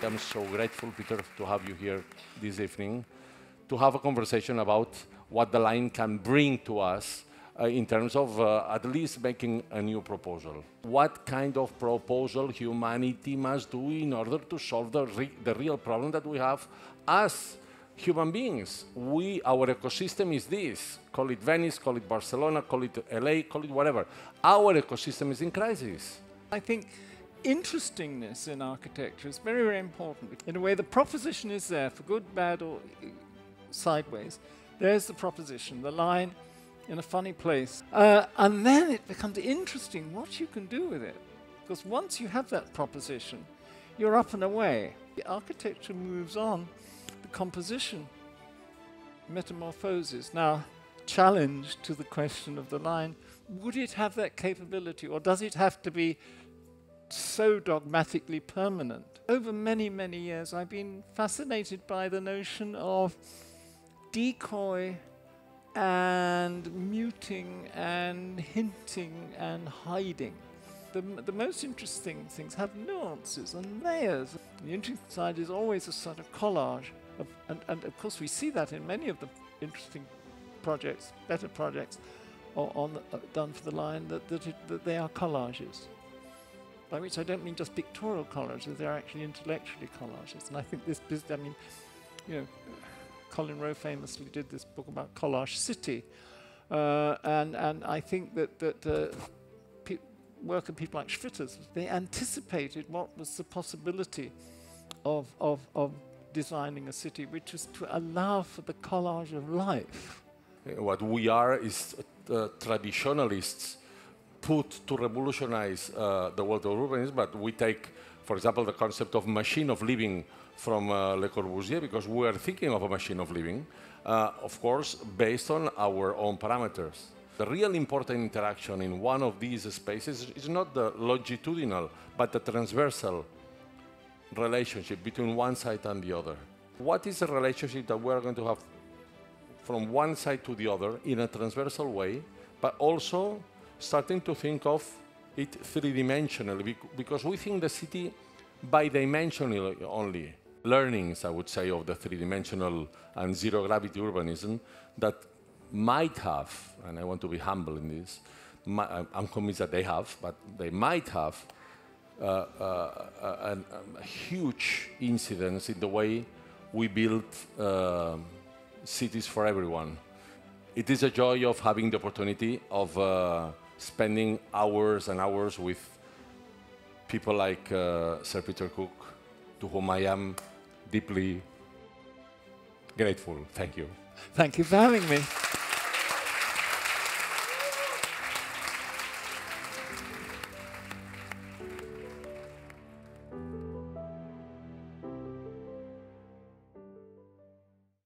I'm so grateful, Peter, to have you here this evening to have a conversation about what the line can bring to us in terms of at least making a new proposal. What kind of proposal humanity must do in order to solve the real problem that we have as human beings. Our ecosystem is this. Call it Venice, call it Barcelona, call it LA, call it whatever. Our ecosystem is in crisis. I think interestingness in architecture is very, very important. In a way, the proposition is there for good, bad, or sideways. There's the proposition, the line in a funny place. And then it becomes interesting what you can do with it. Because once you have that proposition, you're up and away. The architecture moves on, the composition metamorphoses. Now, challenge to the question of the line, would it have that capability, or does it have to be so dogmatically permanent? Over many, many years, I've been fascinated by the notion of decoy and muting and hinting and hiding. The most interesting things have nuances and layers. The interesting side is always a sort of collage. And of course we see that in many of the interesting projects, better projects, done for the line, that they are collages. By which I don't mean just pictorial collages, they're actually intellectually collages. And I think this business, I mean, you know, Colin Rowe famously did this book about Collage City. And I think that work of people like Schwitters, they anticipated what was the possibility of designing a city, which was to allow for the collage of life. What we are is traditionalists put to revolutionize the world of urbanism, but we take, for example, the concept of machine of living from Le Corbusier, because we are thinking of a machine of living, of course, based on our own parameters. The real important interaction in one of these spaces is not the longitudinal, but the transversal relationship between one side and the other. What is the relationship that we're going to have from one side to the other in a transversal way, but also starting to think of it three-dimensionally, because we think the city bi-dimensionally only. Learnings, I would say, of the three-dimensional and zero-gravity urbanism that might have, and I want to be humble in this, I'm convinced that they have, but they might have a huge incidence in the way we build cities for everyone. It is a joy of having the opportunity of spending hours and hours with people like Sir Peter Cook, to whom I am deeply grateful. Thank you. Thank you for having me.